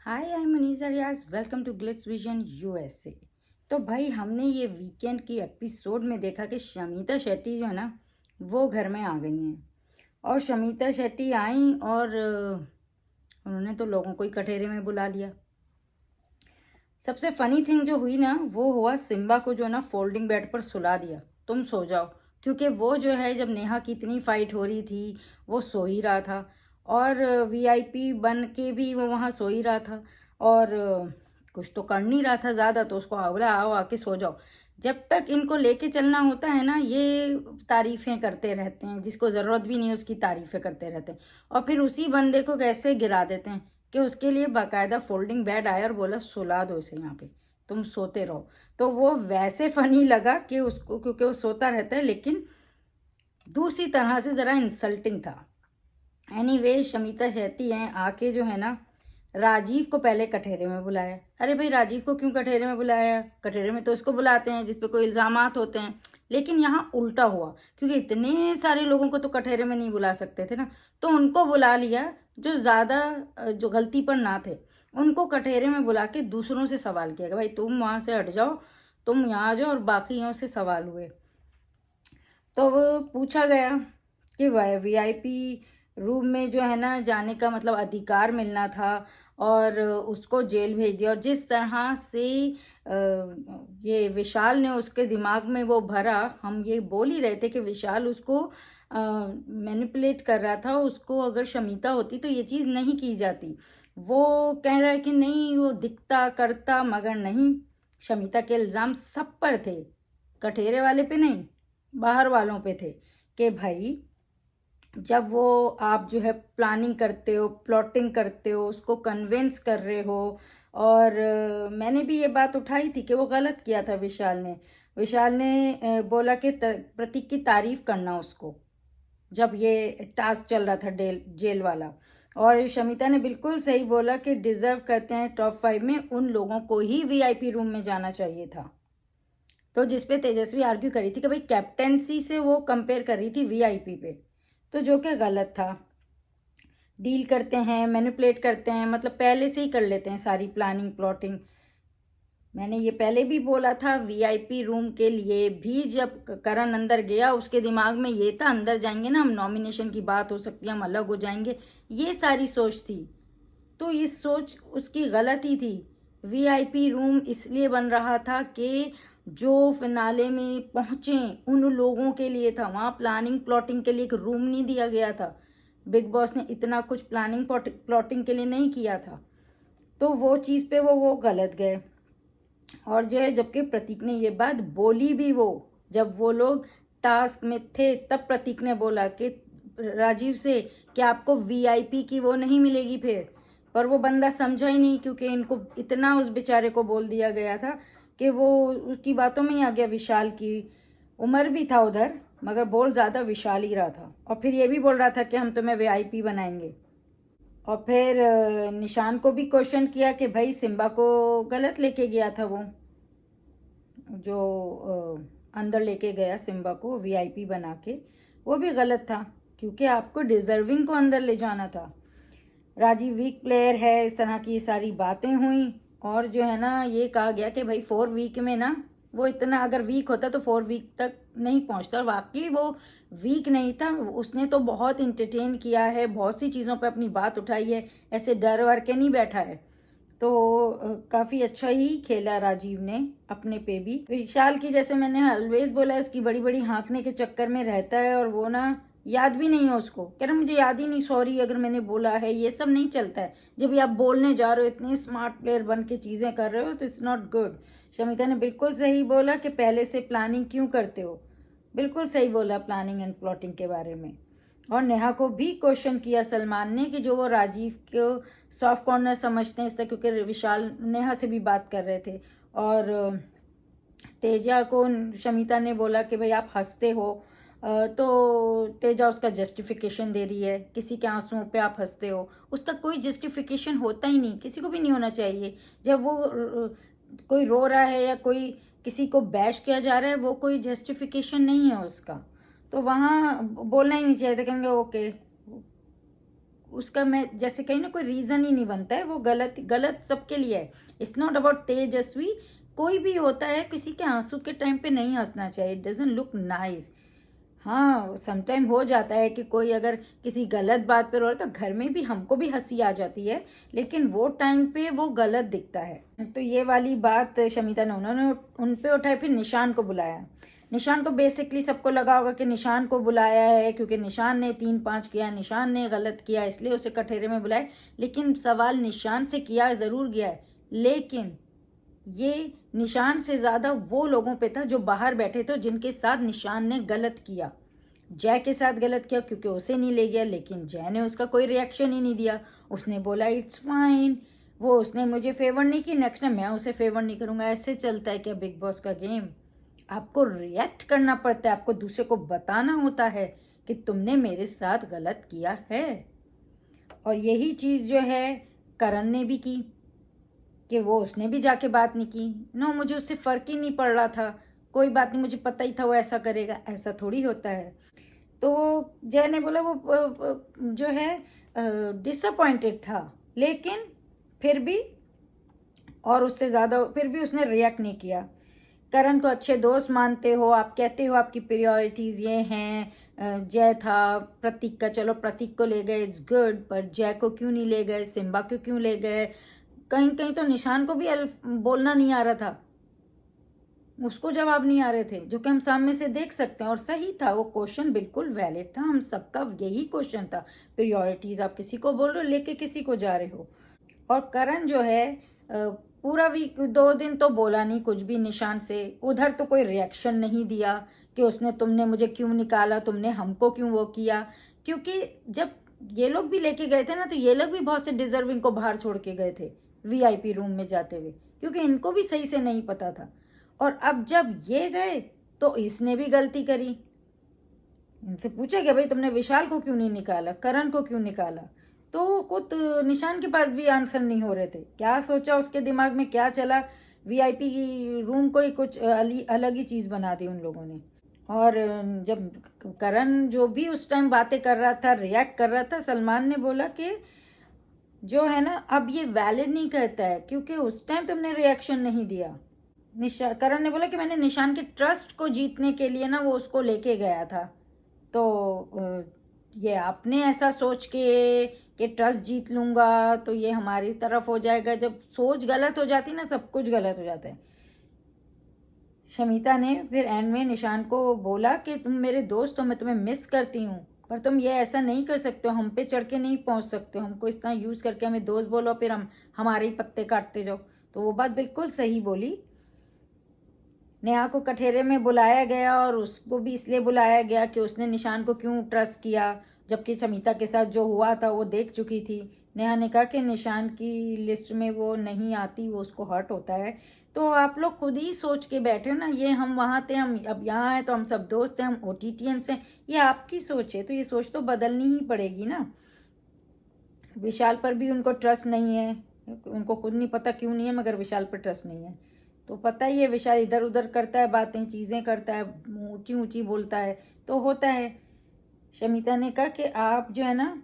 Hi I Manisha Riyaz, welcome to Glitz Vision USA. तो भाई हमने ये वीकेंड की एपिसोड में देखा कि शमीता शेट्टी जो है ना वो घर में आ गई हैं। और शमीता शेट्टी आई और उन्होंने तो लोगों को ही कटघरे में बुला लिया। सबसे फनी थिंग जो हुई ना वो हुआ सिम्बा को जो है ना फोल्डिंग बेड पर सुला दिया, तुम सो जाओ। क्योंकि वो जो है जब नेहा की इतनी फाइट हो रही थी वो सो ही रहा था और वीआईपी बन के भी वो वहाँ सो ही रहा था और कुछ तो कर नहीं रहा था ज़्यादा, तो उसको बोला आओ आके सो जाओ। जब तक इनको लेके चलना होता है ना ये तारीफ़ें करते रहते हैं, जिसको ज़रूरत भी नहीं उसकी तारीफ़ें करते रहते हैं और फिर उसी बंदे को कैसे गिरा देते हैं कि उसके लिए बाकायदा फोल्डिंग बेड आया और बोला सुला दो इसे यहाँ पे, तुम सोते रहो। तो वो वैसे फनी लगा कि उसको, क्योंकि वो सोता रहता है, लेकिन दूसरी तरह से ज़रा इंसल्टिंग था। एनीवे शमीता शेट्टी हैं आके जो है ना राजीव को पहले कटघरे में बुलाया। अरे भाई राजीव को क्यों कटघरे में बुलाया? कटघरे में तो इसको बुलाते हैं जिसपे कोई इल्ज़ामात होते हैं, लेकिन यहाँ उल्टा हुआ। क्योंकि इतने सारे लोगों को तो कटघरे में नहीं बुला सकते थे ना, तो उनको बुला लिया जो ज़्यादा जो गलती पर ना थे। उनको कटघरे में बुला के दूसरों से सवाल किया कि भाई तुम वहाँ से हट जाओ, तुम यहाँ आ जाओ, और बाकियों से सवाल हुए। तो वो पूछा गया कि वीआईपी रूम में जो है ना जाने का मतलब अधिकार मिलना था और उसको जेल भेज दिया। और जिस तरह से ये विशाल ने उसके दिमाग में वो भरा, हम ये बोल ही रहे थे कि विशाल उसको मैनिपुलेट कर रहा था। उसको अगर शमीता होती तो ये चीज़ नहीं की जाती। वो कह रहा है कि नहीं वो दिखता करता, मगर नहीं, शमीता के इल्ज़ाम सब पर थे, कठेरे वाले पे नहीं, बाहर वालों पे थे। कि भाई जब वो आप जो है प्लानिंग करते हो, प्लॉटिंग करते हो, उसको कन्विंस कर रहे हो। और मैंने भी ये बात उठाई थी कि वो गलत किया था विशाल ने बोला कि प्रतीक की तारीफ करना उसको, जब ये टास्क चल रहा था जेल वाला। और शमिता ने बिल्कुल सही बोला कि डिजर्व करते हैं टॉप 5 में, उन लोगों को ही वीआईपी रूम में जाना चाहिए था। तो जिसपे तेजस्वी आर्ग्यू करी थी कि भाई कैप्टेंसी से वो कंपेयर कर रही थी वीआईपी पे, तो जो कि गलत था। डील करते हैं, मैनिपुलेट करते हैं, मतलब पहले से ही कर लेते हैं सारी प्लानिंग प्लॉटिंग। मैंने ये पहले भी बोला था, वीआईपी रूम के लिए भी जब करण अंदर गया उसके दिमाग में ये था अंदर जाएंगे ना हम, नॉमिनेशन की बात हो सकती है, हम अलग हो जाएंगे, ये सारी सोच थी। तो ये सोच उसकी गलत ही थी। वीआईपी रूम इसलिए बन रहा था कि जो फिनाले में पहुंचे उन लोगों के लिए था, वहाँ प्लानिंग प्लॉटिंग के लिए एक रूम नहीं दिया गया था। बिग बॉस ने इतना कुछ प्लानिंग प्लॉटिंग के लिए नहीं किया था। तो वो चीज़ पे वो गलत गए। और जो है जबकि प्रतीक ने ये बात बोली भी, वो जब वो लोग टास्क में थे तब प्रतीक ने बोला कि राजीव से कि आपको वीआईपी की वो नहीं मिलेगी फिर। पर वो बंदा समझा ही नहीं, क्योंकि इनको इतना उस बेचारे को बोल दिया गया था कि वो उसकी बातों में ही आ गया। विशाल की उम्र भी था उधर, मगर बोल ज़्यादा विशाल ही रहा था। और फिर ये भी बोल रहा था कि हम तुम्हें वीआईपी बनाएंगे। और फिर निशान को भी क्वेश्चन किया कि भाई सिम्बा को गलत लेके गया था वो, जो अंदर लेके गया सिम्बा को वीआईपी बना के, वो भी गलत था, क्योंकि आपको डिजर्विंग को अंदर ले जाना था। राजीव वीक प्लेयर है, इस तरह की सारी बातें हुई। और जो है ना ये कहा गया कि भाई 4 वीक में ना वो इतना अगर वीक होता तो 4 वीक तक नहीं पहुंचता। और वाकई वो वीक नहीं था, उसने तो बहुत इंटरटेन किया है, बहुत सी चीज़ों पे अपनी बात उठाई है, ऐसे डर वर के नहीं बैठा है। तो काफ़ी अच्छा ही खेला राजीव ने अपने पे भी। विशाल की जैसे मैंने ऑलवेज बोला है, उसकी बड़ी बड़ी हाँकने के चक्कर में रहता है और वो ना याद भी नहीं है उसको, कह रहा मुझे याद ही नहीं, सॉरी अगर मैंने बोला है, ये सब नहीं चलता है। जब भी आप बोलने जा रहे हो, इतने स्मार्ट प्लेयर बन के चीज़ें कर रहे हो, तो इट्स नॉट गुड। शमिता ने बिल्कुल सही बोला कि पहले से प्लानिंग क्यों करते हो, बिल्कुल सही बोला प्लानिंग एंड प्लॉटिंग के बारे में। और नेहा को भी क्वेश्चन किया सलमान ने कि जो वो राजीव को सॉफ्ट कॉर्नर समझते हैं इसलिए, क्योंकि विशाल नेहा से भी बात कर रहे थे। और तेजा को शमिता ने बोला कि भाई आप हंसते हो, तो तेजा उसका जस्टिफिकेशन दे रही है, किसी के आंसुओं पे आप हंसते हो, उसका कोई जस्टिफिकेशन होता ही नहीं, किसी को भी नहीं होना चाहिए। जब वो कोई रो रहा है या कोई किसी को बैश किया जा रहा है, वो कोई जस्टिफिकेशन नहीं है उसका। तो वहाँ बोलना ही नहीं चाहिए था, कहेंगे ओके उसका मैं जैसे कहीं ना कोई रीज़न ही नहीं बनता है, वो गलत गलत सबके लिए है। इट्स नॉट अबाउट तेजस्वी, कोई भी होता है, किसी के आंसू के टाइम पे नहीं हंसना चाहिए, इट डजंट लुक नाइस। हाँ, समटाइम हो जाता है कि कोई अगर किसी गलत बात पे रो रहा है तो घर में भी हमको भी हंसी आ जाती है, लेकिन वो टाइम पे वो गलत दिखता है। तो ये वाली बात शमिता ने उन्होंने उन पे उठाई, फिर निशान को बुलाया। निशान को बेसिकली सबको लगा होगा कि निशान को बुलाया है क्योंकि निशान ने 3-5 किया, निशान ने गलत किया, इसलिए उसे कठेरे में बुलाए। लेकिन सवाल निशान से किया ज़रूर गया है, लेकिन ये निशान से ज़्यादा वो लोगों पे था जो बाहर बैठे थे, जिनके साथ निशान ने गलत किया। जय के साथ गलत किया क्योंकि उसे नहीं ले गया, लेकिन जय ने उसका कोई रिएक्शन ही नहीं दिया। उसने बोला इट्स फाइन, वो उसने मुझे फेवर नहीं की, नेक्स्ट टाइम मैं उसे फेवर नहीं करूँगा। ऐसे चलता है क्या बिग बॉस का गेम? आपको रिएक्ट करना पड़ता है, आपको दूसरे को बताना होता है कि तुमने मेरे साथ गलत किया है। और यही चीज़ जो है करण ने भी की कि वो उसने भी जाके बात नहीं की। नो, मुझे उससे फ़र्क ही नहीं पड़ रहा था, कोई बात नहीं, मुझे पता ही था वो ऐसा करेगा। ऐसा थोड़ी होता है। तो जय ने बोला वो जो है डिसअपॉइंटेड था, लेकिन फिर भी, और उससे ज़्यादा फिर भी उसने रिएक्ट नहीं किया। करण को अच्छे दोस्त मानते हो, आप कहते हो आपकी प्रायोरिटीज़ ये हैं। जय था, प्रतीक का, चलो प्रतीक को ले गए, इट्स गुड, पर जय को क्यों नहीं ले गए, सिम्बा को क्यों ले गए? कहीं कहीं तो निशान को भी बोलना नहीं आ रहा था, उसको जवाब नहीं आ रहे थे, जो कि हम सामने से देख सकते हैं। और सही था, वो क्वेश्चन बिल्कुल वैलिड था, हम सबका यही क्वेश्चन था। प्रायोरिटीज़ आप किसी को बोल रहे हो, लेके किसी को जा रहे हो। और करण जो है पूरा वीक 2 दिन तो बोला नहीं कुछ भी निशान से, उधर तो कोई रिएक्शन नहीं दिया कि उसने तुमने मुझे क्यों निकाला, तुमने हमको क्यों वो किया। क्योंकि जब ये लोग भी लेके गए थे ना, तो ये लोग भी बहुत से डिजर्विंग को बाहर छोड़ के गए थे वीआईपी रूम में जाते हुए, क्योंकि इनको भी सही से नहीं पता था। और अब जब ये गए तो इसने भी गलती करी। इनसे पूछा कि भाई तुमने विशाल को क्यों नहीं निकाला, करण को क्यों निकाला? तो खुद निशान के पास भी आंसर नहीं हो रहे थे। क्या सोचा उसके दिमाग में, क्या चला, वीआईपी की रूम को ही कुछ अलग ही चीज़ बना दी उन लोगों ने। और जब करण जो भी उस टाइम बातें कर रहा था, रिएक्ट कर रहा था, सलमान ने बोला कि जो है ना, अब ये वैलिड नहीं करता है क्योंकि उस टाइम तुमने रिएक्शन नहीं दिया। करण ने बोला कि मैंने निशान के ट्रस्ट को जीतने के लिए ना वो उसको लेके गया था। तो ये आपने ऐसा सोच के कि ट्रस्ट जीत लूँगा तो ये हमारी तरफ हो जाएगा, जब सोच गलत हो जाती ना, सब कुछ गलत हो जाता है। शमिता ने फिर एंड में निशान को बोला कि तुम मेरे दोस्त हो, मैं तुम्हें मिस करती हूँ, पर तुम ये ऐसा नहीं कर सकते हो, हम पे चढ़ के नहीं पहुँच सकते हो, हमको इस तरह यूज़ करके हमें दोस्त बोलो फिर हम हमारे ही पत्ते काटते जाओ। तो वो बात बिल्कुल सही बोली। नेहा को कठेरे में बुलाया गया, और उसको भी इसलिए बुलाया गया कि उसने निशान को क्यों ट्रस्ट किया, जबकि शमिता के साथ जो हुआ था वो देख चुकी थी। नेहा ने कहा कि निशान की लिस्ट में वो नहीं आती, वो उसको हर्ट होता है। तो आप लोग खुद ही सोच के बैठे हो ना, ये हम वहाँ थे, हम अब यहाँ हैं, तो हम सब दोस्त हैं, हम ओटीटीएंस हैं, ये आपकी सोच है, तो ये सोच तो बदलनी ही पड़ेगी ना। विशाल पर भी उनको ट्रस्ट नहीं है, उनको खुद नहीं पता क्यों नहीं है, मगर विशाल पर ट्रस्ट नहीं है। तो पता ही है विशाल इधर उधर करता है बातें, चीज़ें करता है, ऊंची ऊंची बोलता है, तो होता है। शमिता ने कहा कि आप जो है ना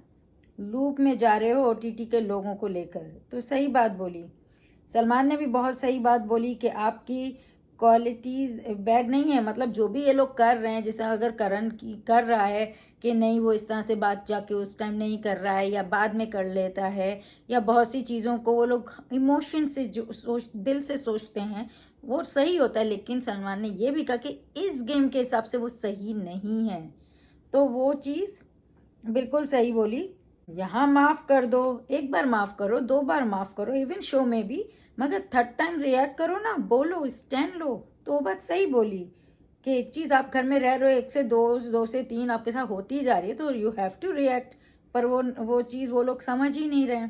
लूप में जा रहे हो ओटीटी के लोगों को लेकर, तो सही बात बोली। सलमान ने भी बहुत सही बात बोली कि आपकी क्वालिटीज़ बैड नहीं है, मतलब जो भी ये लोग कर रहे हैं, जैसे अगर करण की कर रहा है कि नहीं वो इस तरह से बात जाके उस टाइम नहीं कर रहा है या बाद में कर लेता है, या बहुत सी चीज़ों को वो लोग इमोशन से जो दिल से सोचते हैं, वो सही होता है। लेकिन सलमान ने ये भी कहा कि इस गेम के हिसाब से वो सही नहीं है, तो वो चीज़ बिल्कुल सही बोली। यहाँ माफ़ कर दो, एक बार माफ़ करो, 2 बार माफ़ करो, इवन शो में भी, मगर थर्ड टाइम रिएक्ट करो ना, बोलो, स्टैंड लो। तो वो बात सही बोली कि एक चीज़ आप घर में रह रहे हो, 1 से 2, 2 से 3 आपके साथ होती जा रही है, तो यू हैव टू रिएक्ट। पर वो चीज़ वो लोग समझ ही नहीं रहे।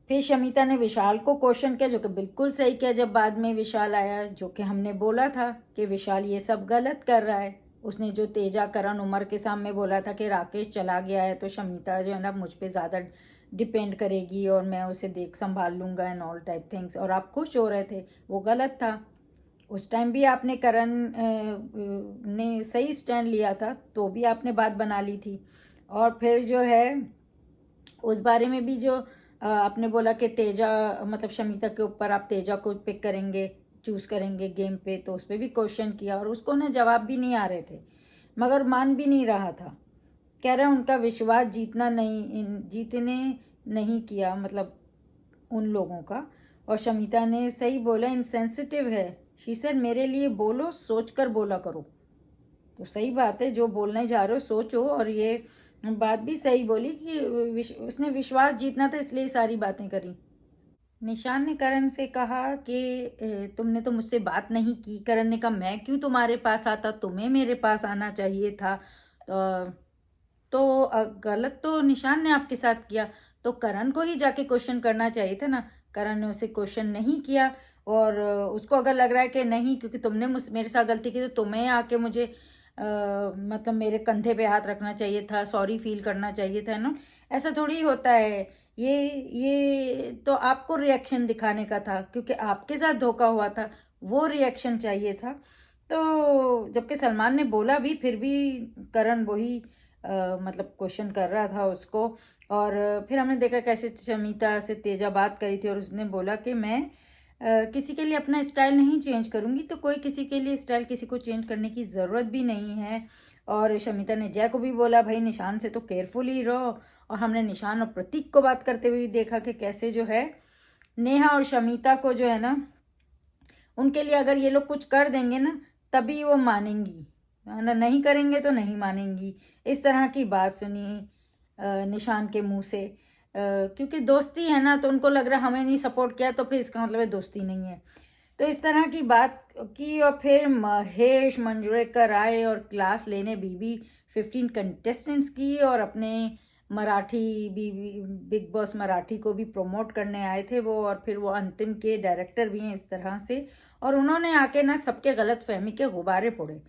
फिर शमिता ने विशाल को क्वेश्चन किया, जो कि बिल्कुल सही किया। जब बाद में विशाल आया, जो कि हमने बोला था कि विशाल ये सब गलत कर रहा है, उसने जो तेजा करण उमर के सामने बोला था कि राकेश चला गया है तो शमिता जो है ना मुझ पे ज़्यादा डिपेंड करेगी और मैं उसे देख संभाल लूँगा एंड ऑल टाइप थिंग्स, और आप खुश हो रहे थे, वो गलत था। उस टाइम भी आपने करण ने सही स्टैंड लिया था, तो भी आपने बात बना ली थी। और फिर जो है उस बारे में भी जो आपने बोला कि तेजा मतलब शमीता के ऊपर आप तेजा को पिक करेंगे, चूज़ करेंगे गेम पे, तो उस पर भी क्वेश्चन किया और उसको ना जवाब भी नहीं आ रहे थे, मगर मान भी नहीं रहा था। कह रहा उनका विश्वास जीतने नहीं किया, मतलब उन लोगों का। और शमीता ने सही बोला, इनसेंसिटिव है। शी सेड मेरे लिए बोलो, सोच कर बोला करो। तो सही बात है, जो बोलने जा रहे हो सोचो। और ये बात भी सही बोली कि उसने विश्वास जीतना था, इसलिए सारी बातें करी। निशान ने करण से कहा कि तुमने तो मुझसे बात नहीं की। करण ने कहा मैं क्यों तुम्हारे पास आता, तुम्हें मेरे पास आना चाहिए था। तो गलत तो निशान ने आपके साथ किया, तो करण को ही जाके क्वेश्चन करना चाहिए था ना। करण ने उसे क्वेश्चन नहीं किया। और उसको अगर लग रहा है कि नहीं क्योंकि तुमने मेरे साथ गलती की तो तुम्हें आके मुझे मतलब मेरे कंधे पे हाथ रखना चाहिए था, सॉरी फील करना चाहिए था ना। ऐसा थोड़ी होता है। ये तो आपको रिएक्शन दिखाने का था क्योंकि आपके साथ धोखा हुआ था, वो रिएक्शन चाहिए था। तो जबकि सलमान ने बोला भी, फिर भी करण वही मतलब क्वेश्चन कर रहा था उसको। और फिर हमने देखा कैसे शमीता से तेजा बात करी थी और उसने बोला कि मैं किसी के लिए अपना स्टाइल नहीं चेंज करूँगी, तो कोई किसी के लिए स्टाइल किसी को चेंज करने की ज़रूरत भी नहीं है। और शमीता ने जय को भी बोला भाई निशान से तो केयरफुल ही रहो। और हमने निशान और प्रतीक को बात करते हुए भी देखा कि कैसे जो है नेहा और शमीता को जो है ना, उनके लिए अगर ये लोग कुछ कर देंगे ना तभी वो मानेंगी, है ना, नहीं करेंगे तो नहीं मानेंगी। इस तरह की बात सुनी निशान के मुंह से। क्योंकि दोस्ती है ना, तो उनको लग रहा हमें नहीं सपोर्ट किया तो फिर इसका मतलब है दोस्ती नहीं है। तो इस तरह की बात की। और फिर महेश मंजरेकर आए और क्लास लेने बीबी 15 कंटेस्टेंट्स की और अपने मराठी बीबी बिग बॉस मराठी को भी प्रमोट करने आए थे वो। और फिर वो अंतिम के डायरेक्टर भी हैं इस तरह से। और उन्होंने आके ना सबके गलत फहमी के गुब्बारे फोड़े,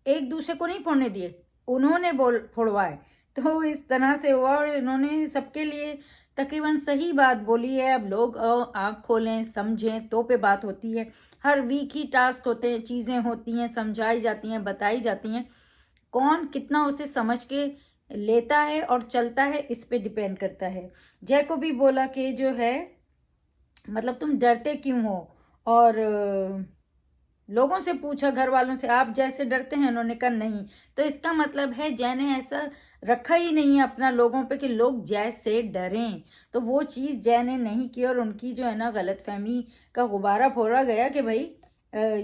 एक दूसरे को नहीं फोड़ने दिए, उन्होंने बोल फोड़वाए। तो इस तरह से हुआ और इन्होंने सबके लिए तकरीबन सही बात बोली है। अब लोग आँख खोलें समझें तो पे बात होती है। हर वीक ही टास्क होते हैं, चीज़ें होती हैं, समझाई जाती हैं, बताई जाती हैं। कौन कितना उसे समझ के लेता है और चलता है इस पे डिपेंड करता है। जय को भी बोला कि जो है मतलब तुम डरते क्यों हो। और लोगों से पूछा, घर वालों से, आप जैसे डरते हैं, उन्होंने कहा नहीं। तो इसका मतलब है जय ने ऐसा रखा ही नहीं है अपना लोगों पे कि लोग जय से डरें। तो वो चीज़ जय ने नहीं की और उनकी जो है ना गलतफहमी का गुब्बारा फोड़ा गया कि भाई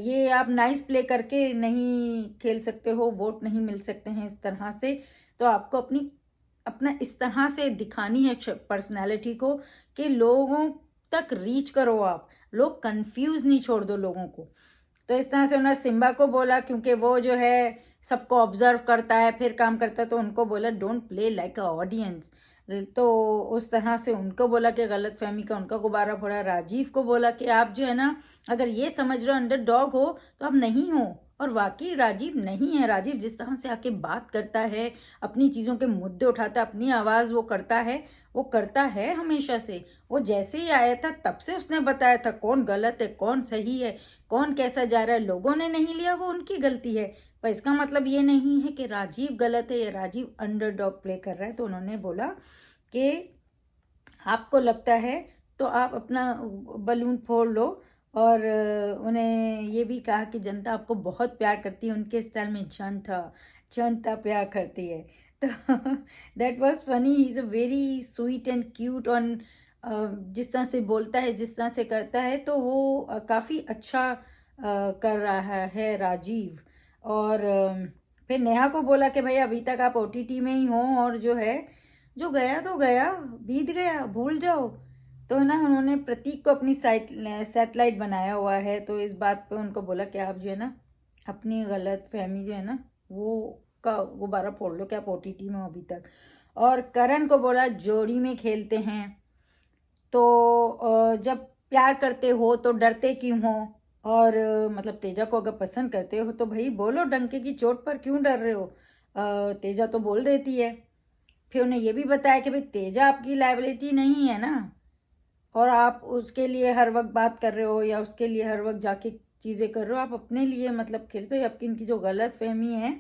ये आप नाइस प्ले करके नहीं खेल सकते हो, वोट नहीं मिल सकते हैं इस तरह से। तो आपको अपना इस तरह से दिखानी है पर्सनैलिटी को कि लोगों तक रीच करो आप, लोग कंफ्यूज नहीं छोड़ दो लोगों को। तो इस तरह से उन्होंने सिम्बा को बोला क्योंकि वो जो है सबको ऑब्जर्व करता है फिर काम करता है, तो उनको बोला don't play like a audience. तो उस तरह से उनको बोला कि गलत फहमी का उनका गुब्बारा फोड़ा। राजीव को बोला कि आप जो है ना अगर ये समझ रहे हो अंडर डॉग हो तो आप नहीं हो। और वाकई राजीव नहीं है। राजीव जिस तरह से आके बात करता है, अपनी चीज़ों के मुद्दे उठाता है, अपनी आवाज़ वो करता है हमेशा से। वो जैसे ही आया था तब से उसने बताया था कौन गलत है कौन सही है, कौन कैसा जा रहा है। लोगों ने नहीं लिया वो उनकी गलती है, पर इसका मतलब ये नहीं है कि राजीव गलत है या राजीव अंडरडॉग प्ले कर रहा है। तो उन्होंने बोला कि आपको लगता है तो आप अपना बलून फोड़ लो। और उन्हें ये भी कहा कि जनता आपको बहुत प्यार करती है, उनके स्टाइल में जनता जनता प्यार करती है। तो that was funny, he is a very sweet and cute on. जिस तरह से बोलता है जिस तरह से करता है तो वो काफ़ी अच्छा कर रहा है राजीव। और फिर नेहा को बोला कि भाई अभी तक आप ओटीटी में ही हो और जो है जो गया तो गया, बीत गया, भूल जाओ। तो ना उन्होंने प्रतीक को अपनी साइट सेटेलाइट बनाया हुआ है, तो इस बात पे उनको बोला कि आप जो है ना अपनी गलत फहमी जो है ना वो का गुब्बारा फोड़ लो कि आप ओटीटी में हो अभी तक। और करण को बोला जोड़ी में खेलते हैं तो जब प्यार करते हो तो डरते क्यों हो। और मतलब तेजा को अगर पसंद करते हो तो भाई बोलो, डंके की चोट पर क्यों डर रहे हो। तेजा तो बोल देती है। फिर उन्हें ये भी बताया कि भाई तेजा आपकी लायबिलिटी नहीं है ना, और आप उसके लिए हर वक्त बात कर रहे हो या उसके लिए हर वक्त जाके चीज़ें कर रहे हो, आप अपने लिए मतलब खेलते हो। आपकी इनकी जो गलत फहमी है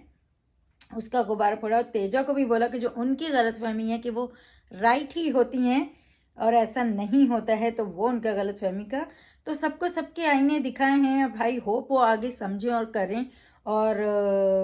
उसका गुब्बारा फोड़ा। और तेजा को भी बोला कि जो उनकी गलतफहमी है कि वो राइट ही होती हैं और ऐसा नहीं होता है, तो वो उनका गलतफहमी का। तो सबको सबके आईने दिखाए हैं भाई, होप वो आगे समझें और करें। और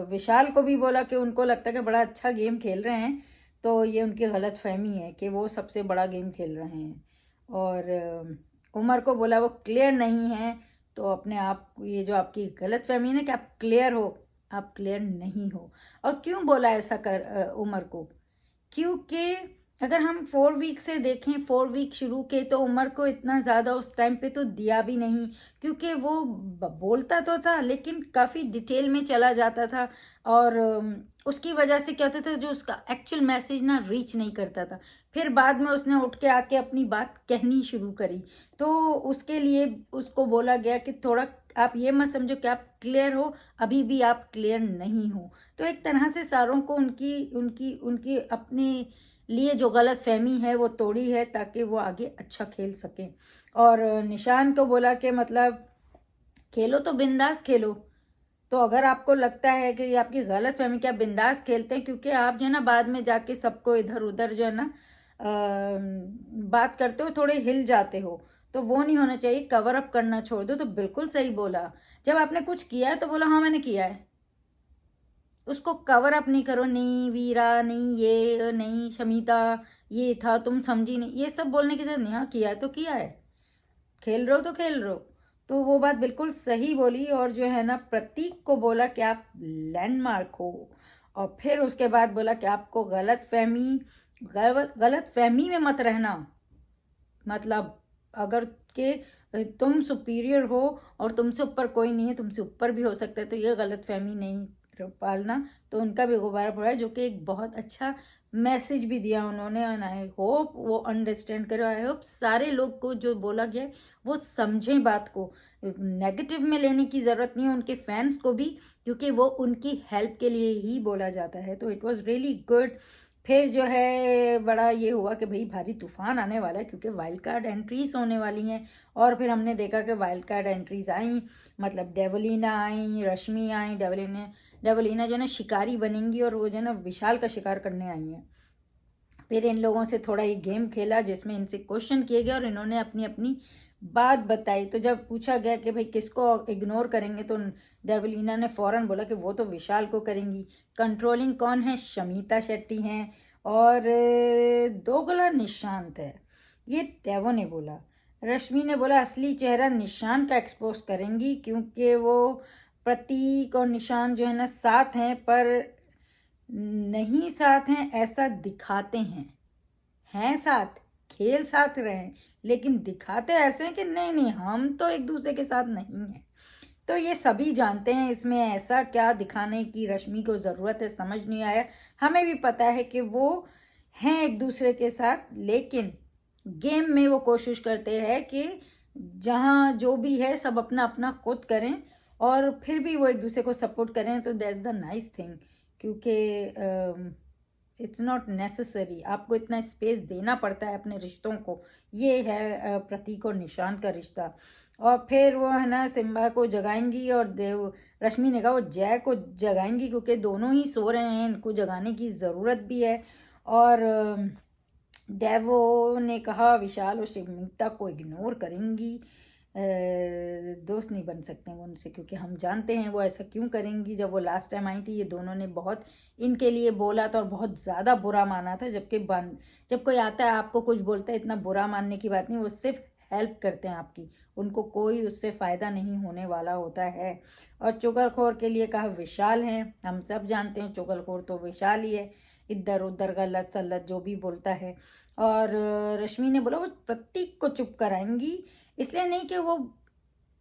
विशाल को भी बोला कि उनको लगता है कि बड़ा अच्छा गेम खेल रहे हैं, तो ये उनकी गलतफहमी है कि वो सबसे बड़ा गेम खेल रहे हैं। और उमर को बोला वो क्लियर नहीं है, तो अपने आप ये जो आपकी गलतफहमी है ना कि आप क्लियर हो, आप क्लियर नहीं हो। और क्यों बोला ऐसा उमर को? क्योंकि अगर हम 4 वीक से देखें, 4 वीक शुरू के, तो उमर को इतना ज़्यादा उस टाइम पे तो दिया भी नहीं, क्योंकि वो बोलता तो था लेकिन काफ़ी डिटेल में चला जाता था। और उसकी वजह से क्या होता था, जो उसका एक्चुअल मैसेज ना रीच नहीं करता था। फिर बाद में उसने उठ के आके अपनी बात कहनी शुरू करी, तो उसके लिए उसको बोला गया कि थोड़ा आप ये मत समझो कि आप क्लियर हो, अभी भी आप क्लियर नहीं हो। तो एक तरह से सारों को उनकी उनकी उनकी अपने लिए जो गलत फहमी है वो तोड़ी है, ताकि वो आगे अच्छा खेल सकें। और निशान को बोला कि मतलब खेलो तो बिंदास खेलो। तो अगर आपको लगता है कि ये आपकी गलत फहमी कि आप बिंदास खेलते हैं, क्योंकि आप जो है ना बाद में जाके सबको इधर उधर जो है ना बात करते हो, थोड़े हिल जाते हो, तो वो नहीं होना चाहिए। कवर अप करना छोड़ दो। तो बिल्कुल सही बोला, जब आपने कुछ किया है तो बोलो हाँ मैंने किया है, उसको कवर अप नहीं करो, नहीं वीरा, नहीं ये, नहीं शमीता, ये था तुम समझी नहीं, ये सब बोलने की जरूरत नहीं। हाँ किया है तो किया है, खेल रहे हो तो खेल रहे हो। तो वो बात बिल्कुल सही बोली। और जो है ना प्रतीक को बोला कि आप लैंडमार्क हो। और फिर उसके बाद बोला कि आपको गलत फहमी में मत रहना। मतलब अगर के तुम सुपीरियर हो और तुमसे ऊपर कोई नहीं है, तुमसे ऊपर भी हो सकता है, तो ये गलत फहमी नहीं पालना। तो उनका भी गुब्बारा फोड़ा है, जो कि एक बहुत अच्छा मैसेज भी दिया उन्होंने। और आई होप वो अंडरस्टैंड करो। आई होप सारे लोग को जो बोला गया है वो समझें बात को। नेगेटिव में लेने की ज़रूरत नहीं है उनके फैंस को भी, क्योंकि वो उनकी हेल्प के लिए ही बोला जाता है। तो इट वॉज़ रियली गुड। फिर जो है बड़ा ये हुआ कि भाई भारी तूफान आने वाला है, क्योंकि वाइल्ड कार्ड एंट्रीज होने वाली हैं। और फिर हमने देखा कि वाइल्ड कार्ड एंट्रीज आई, मतलब डेवलिना आई, रश्मि आई। डेवलिना जो है ना शिकारी बनेंगी, और वो जो है ना विशाल का शिकार करने आई हैं। फिर इन लोगों से थोड़ा ये गेम खेला जिसमें इनसे क्वेश्चन किए गए और इन्होंने अपनी अपनी बात बताई। तो जब पूछा गया कि भाई किसको इग्नोर करेंगे, तो डेवलिना ने फौरन बोला कि वो तो विशाल को करेंगी। कंट्रोलिंग कौन है? शमीता शेट्टी हैं। और दोगला निशांत है, ये देवो ने बोला। रश्मि ने बोला असली चेहरा निशान का एक्सपोज करेंगी, क्योंकि वो प्रतीक और निशान जो है ना साथ हैं, पर नहीं साथ हैं ऐसा दिखाते हैं साथ, खेल साथ रहे हैं, लेकिन दिखाते ऐसे हैं कि नहीं नहीं हम तो एक दूसरे के साथ नहीं हैं। तो ये सभी जानते हैं, इसमें ऐसा क्या दिखाने की रश्मि को ज़रूरत है, समझ नहीं आया। हमें भी पता है कि वो हैं एक दूसरे के साथ, लेकिन गेम में वो कोशिश करते हैं कि जहाँ जो भी है सब अपना अपना खुद करें, और फिर भी वो एक दूसरे को सपोर्ट करें। तो दैट्स द नाइस थिंग, क्योंकि इट्स नॉट नेसेसरी, आपको इतना स्पेस देना पड़ता है अपने रिश्तों को। ये है प्रतीक और निशान का रिश्ता। और फिर वो है ना सिम्बा को जगाएंगी, और देव रश्मि ने कहा वो जय को जगाएंगी, क्योंकि दोनों ही सो रहे हैं, इनको जगाने की ज़रूरत भी है। और देवो ने कहा विशाल और शिवमिता को इग्नोर करेंगी, दोस्त नहीं बन सकते हैं वो उनसे, क्योंकि हम जानते हैं वो ऐसा क्यों करेंगी। जब वो लास्ट टाइम आई थी ये दोनों ने बहुत इनके लिए बोला था और बहुत ज़्यादा बुरा माना था, जबकि जब कोई आता है आपको कुछ बोलता है, इतना बुरा मानने की बात नहीं, वो सिर्फ हेल्प करते हैं आपकी, उनको कोई उससे फ़ायदा नहीं होने वाला होता है। और चुगलखोर के लिए कहा विशाल हैं, हम सब जानते हैं चुगलखोर तो विशाल ही है, इधर उधर गलत सलत जो भी बोलता है। और रश्मि ने बोला वो प्रतीक को चुप कराएंगी, इसलिए नहीं कि वो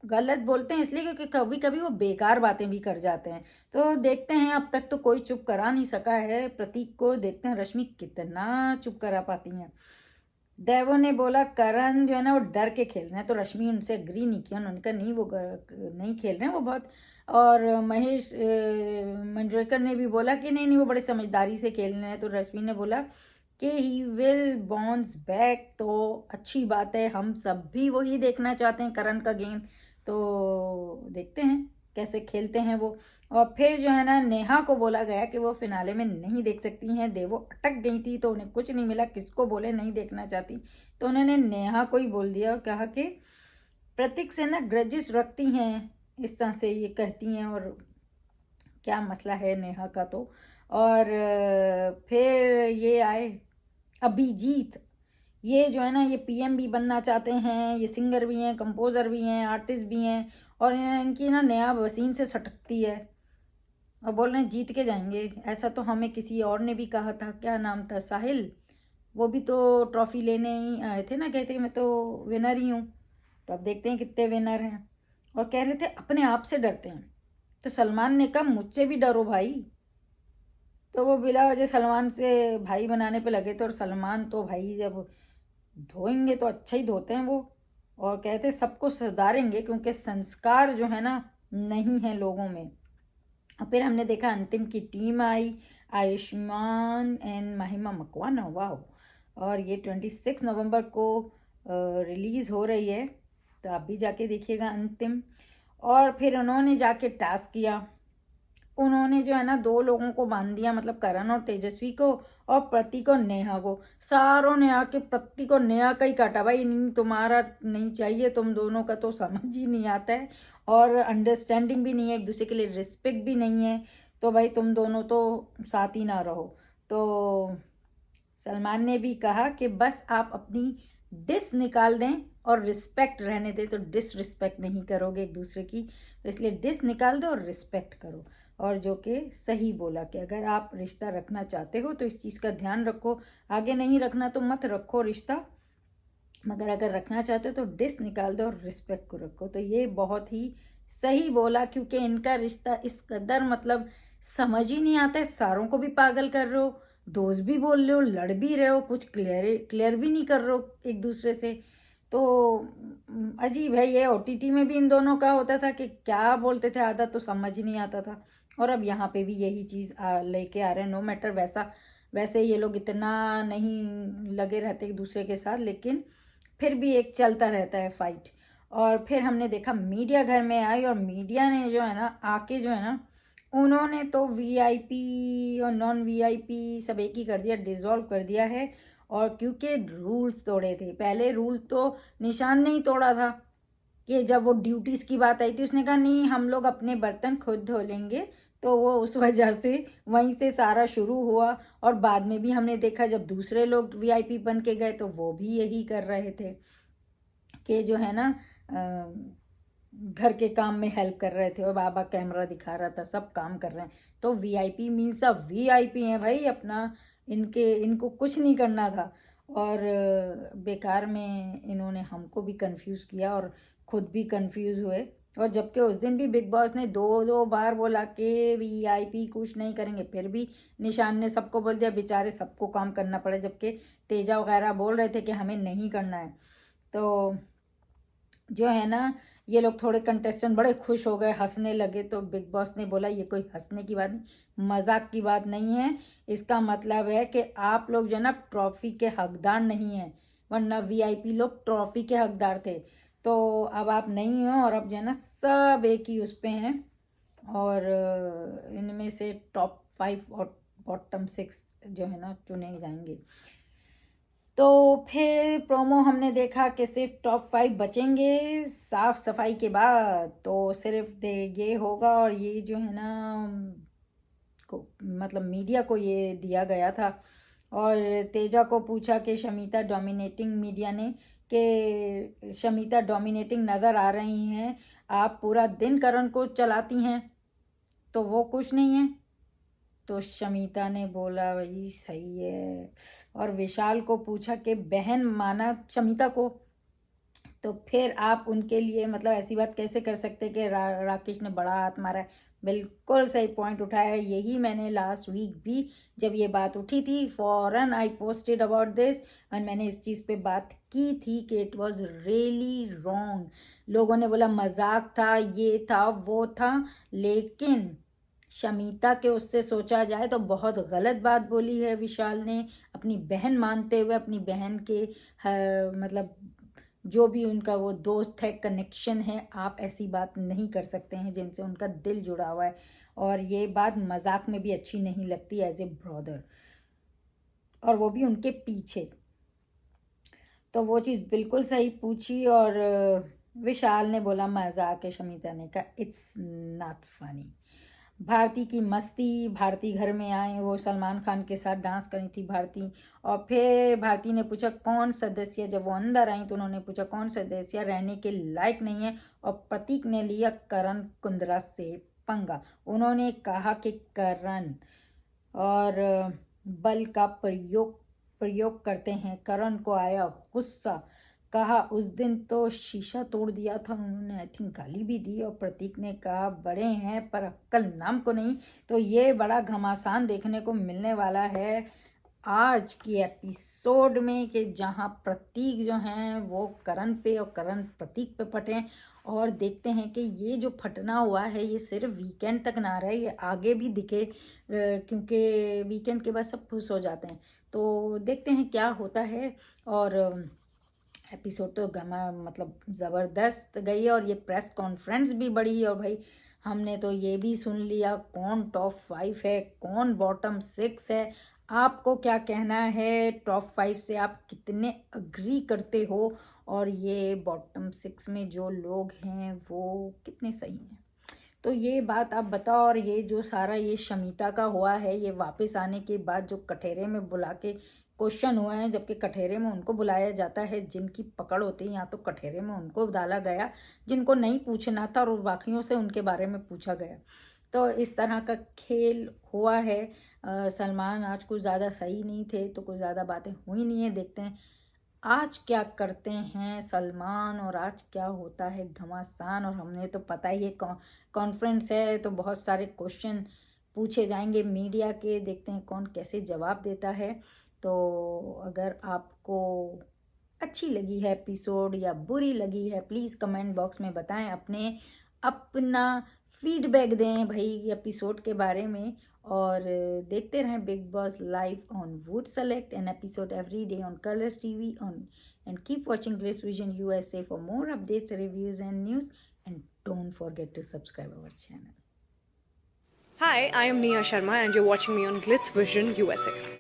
गलत बोलते हैं, इसलिए क्योंकि कभी कभी वो बेकार बातें भी कर जाते हैं। तो देखते हैं, अब तक तो कोई चुप करा नहीं सका है प्रतीक को, देखते हैं रश्मि कितना चुप करा पाती हैं। देवो ने बोला करण जो है ना वो डर के खेल रहे हैं, तो रश्मि उनसे एग्री नहीं किया, उन्होंने कहा नहीं वो नहीं खेल रहे हैं वो बहुत। और महेश मंजरेकर ने भी बोला कि नहीं नहीं वो बड़े समझदारी से खेल रहे हैं। तो रश्मि ने बोला कि ही विल बाउंस बैक, तो अच्छी बात है, हम सब भी वही देखना चाहते हैं करण का गेम। तो देखते हैं कैसे खेलते हैं वो। और फिर जो है ना नेहा को बोला गया कि वो फिनाले में नहीं देख सकती हैं, देवो अटक गई थी तो उन्हें कुछ नहीं मिला, किसको बोले नहीं देखना चाहती, तो उन्होंने नेहा को ही बोल दिया और कहा कि प्रतीक से ना ग्रजेस रखती हैं, इस तरह से ये कहती हैं। और क्या मसला है नेहा का तो। और फिर ये आए अभिजीत, ये जो है ना ये पीएम भी बनना चाहते हैं, ये सिंगर भी हैं, कंपोज़र भी हैं, आर्टिस्ट भी हैं। और इनकी ना नेहा वसीम से सटकती है और बोल रहे हैं जीत के जाएंगे। ऐसा तो हमें किसी और ने भी कहा था, क्या नाम था, साहिल, वो भी तो ट्रॉफी लेने ही आए थे ना, कहते मैं तो विनर ही हूँ। तो अब देखते हैं कितने विनर हैं। और कह रहे थे अपने आप से डरते हैं, तो सलमान ने कहा मुझसे भी डरो भाई। तो वो बिला वजह सलमान से भाई बनाने पे लगे थे। और सलमान तो भाई जब धोएंगे तो अच्छा ही धोते हैं वो। और कहते सबको सुधारेंगे क्योंकि संस्कार जो है ना नहीं है लोगों में। और फिर हमने देखा अंतिम की टीम आई, आयुष्मान एंड महिमा मकवाना, वाह। और ये 26 नवंबर को रिलीज़ हो रही है, तो आप भी जाके देखिएगा अंतिम। और फिर उन्होंने जाके टास्क किया, उन्होंने जो है ना 2 लोगों को बांध दिया, मतलब करण और तेजस्वी को, और प्रतीक और नेहा को। सारों ने आके प्रतीक और नेहा का ही काटा, भाई नहीं तुम्हारा नहीं चाहिए, तुम दोनों का तो समझ ही नहीं आता है और अंडरस्टैंडिंग भी नहीं है, एक दूसरे के लिए रिस्पेक्ट भी नहीं है, तो भाई तुम दोनों तो साथ ही ना रहो। तो सलमान ने भी कहा कि बस आप अपनी डिस निकाल दें और रिस्पेक्ट रहने दें, तो डिसरिस्पेक्ट नहीं करोगे एक दूसरे की, तो इसलिए डिस निकाल दो और रिस्पेक्ट करो। और जो कि सही बोला कि अगर आप रिश्ता रखना चाहते हो तो इस चीज़ का ध्यान रखो, आगे नहीं रखना तो मत रखो रिश्ता, मगर अगर रखना चाहते हो तो डिस निकाल दो और रिस्पेक्ट को रखो। तो ये बहुत ही सही बोला, क्योंकि इनका रिश्ता इस कदर मतलब समझ ही नहीं आता है, सारों को भी पागल कर रहे हो, दोस्त भी बोल रहे हो, लड़ भी रहे हो, कुछ क्लियर भी नहीं कर रहे हो एक दूसरे से। तो अजीब है ये। ओटीटी में भी इन दोनों का होता था कि क्या बोलते थे, आधा तो समझ ही नहीं आता था। और अब यहाँ पे भी यही चीज़ लेके आ रहे हैं। नो मैटर वैसा, वैसे ये लोग इतना नहीं लगे रहते एक दूसरे के साथ, लेकिन फिर भी एक चलता रहता है फाइट। और फिर हमने देखा मीडिया घर में आई, और मीडिया ने जो है ना आके जो है ना उन्होंने तो वीआईपी और नॉन वीआईपी सब एक ही कर दिया, डिसॉल्व कर दिया है। और क्योंकि रूल्स तोड़े थे, पहले रूल तो निशान ने ही तोड़ा था कि जब वो ड्यूटीज़ की बात आई थी उसने कहा नहीं हम लोग अपने बर्तन खुद धो लेंगे, तो वो उस वजह से वहीं से सारा शुरू हुआ। और बाद में भी हमने देखा जब दूसरे लोग वीआईपी बन के गए तो वो भी यही कर रहे थे कि जो है ना घर के काम में हेल्प कर रहे थे, और बाबा कैमरा दिखा रहा था, सब काम कर रहे हैं। तो वीआईपी मीन्स सब वीआईपी हैं भाई, अपना इनको कुछ नहीं करना था। और बेकार में इन्होंने हमको भी कंफ्यूज किया और खुद भी कंफ्यूज हुए। और जबकि उस दिन भी बिग बॉस ने 2 बार बोला कि वीआईपी कुछ नहीं करेंगे, फिर भी निशान ने सबको बोल दिया, बेचारे सबको काम करना पड़े, जबकि तेजा वगैरह बोल रहे थे कि हमें नहीं करना है। तो जो है ना ये लोग थोड़े कंटेस्टेंट बड़े खुश हो गए, हंसने लगे। तो बिग बॉस ने बोला ये कोई हंसने की बात नहीं, मजाक की बात नहीं है, इसका मतलब है कि आप लोग जो है ना ट्रॉफी के हकदार नहीं हैं, वरना वीआईपी लोग ट्रॉफी के हकदार थे। तो अब आप नहीं हो, और अब जो है ना सब एक ही उस पे हैं। और इनमें से टॉप 5 और बॉटम 6 जो है ना चुने जाएंगे। तो फिर प्रोमो हमने देखा कि सिर्फ टॉप 5 बचेंगे साफ सफाई के बाद, तो सिर्फ ये होगा। और ये जो है ना को मतलब मीडिया को ये दिया गया था। और तेजा को पूछा कि शमिता डोमिनेटिंग, मीडिया ने कि शमिता डोमिनेटिंग नज़र आ रही हैं, आप पूरा दिन करण को चलाती हैं तो वो कुछ नहीं है। तो शमिता ने बोला वही सही है। और विशाल को पूछा कि बहन माना शमिता को, तो फिर आप उनके लिए मतलब ऐसी बात कैसे कर सकते कि राकेश ने बड़ा हाथ मारा है। बिल्कुल सही पॉइंट उठाया है, यही मैंने लास्ट वीक भी जब ये बात उठी थी फॉरन आई पोस्टेड अबाउट दिस, और मैंने इस चीज़ पे बात की थी कि इट वाज रियली रॉन्ग। लोगों ने बोला मजाक था, ये था वो था, लेकिन शमिता के उससे सोचा जाए तो बहुत गलत बात बोली है विशाल ने, अपनी बहन मानते हुए अपनी बहन के मतलब जो भी उनका वो दोस्त है, कनेक्शन है, आप ऐसी बात नहीं कर सकते हैं जिनसे उनका दिल जुड़ा हुआ है। और ये बात मजाक में भी अच्छी नहीं लगती एज ए ब्रदर, और वो भी उनके पीछे। तो वो चीज़ बिल्कुल सही पूछी। और विशाल ने बोला मजाक है, शमिता ने कहा इट्स नॉट फनी। भारती की मस्ती, भारती घर में आए, वो सलमान खान के साथ डांस करी थी भारती। और फिर भारती ने पूछा कौन सदस्य, जब वो अंदर आई तो उन्होंने पूछा कौन सदस्य रहने के लायक नहीं है, और प्रतीक ने लिया करण कुंद्रा से पंगा। उन्होंने कहा कि करण और बल का प्रयोग करते हैं। करण को आया गुस्सा, कहा उस दिन तो शीशा तोड़ दिया था उन्होंने, आई थिंक गाली भी दी। और प्रतीक ने कहा बड़े हैं पर अक्ल नाम को नहीं। तो ये बड़ा घमासान देखने को मिलने वाला है आज की एपिसोड में, कि जहाँ प्रतीक जो हैं वो करण पे और करण प्रतीक पे फटे। और देखते हैं कि ये जो फटना हुआ है ये सिर्फ वीकेंड तक ना रहे, ये आगे भी दिखे, क्योंकि वीकेंड के बाद सब खुश हो जाते हैं। तो देखते हैं क्या होता है। और एपिसोड तो मतलब ज़बरदस्त गई है। और ये प्रेस कॉन्फ्रेंस भी बड़ी, और भाई हमने तो ये भी सुन लिया कौन टॉप 5 है, कौन बॉटम 6 है। आपको क्या कहना है, टॉप 5 से आप कितने अग्री करते हो, और ये बॉटम 6 में जो लोग हैं वो कितने सही हैं, तो ये बात आप बताओ। और ये जो सारा ये शमिता का हुआ है, ये वापस आने के बाद जो कठेरे में बुला के क्वेश्चन हुए हैं, जबकि कठेरे में उनको बुलाया जाता है जिनकी पकड़ होती है, यहाँ तो कठेरे में उनको डाला गया जिनको नहीं पूछना था, और बाकियों से उनके बारे में पूछा गया। तो इस तरह का खेल हुआ है। सलमान आज कुछ ज़्यादा सही नहीं थे, तो कुछ ज़्यादा बातें हुई नहीं है। देखते हैं आज क्या करते हैं सलमान, और आज क्या होता है घमासान। और हमने तो पता ही है कॉन्फ्रेंस है तो बहुत सारे क्वेश्चन पूछे जाएंगे मीडिया के, देखते हैं कौन कैसे जवाब देता है। तो अगर आपको अच्छी लगी है एपिसोड या बुरी लगी है, प्लीज़ कमेंट बॉक्स में बताएं, अपना फीडबैक दें भाई एपिसोड के बारे में। और देखते रहें big boss live on would select an episode every day on Colors TV on, and keep watching Glitz Vision USA for more updates, reviews and news, and don't forget to subscribe our channel. Hi, I am Nia Sharma and you're watching me on Glitz Vision USA.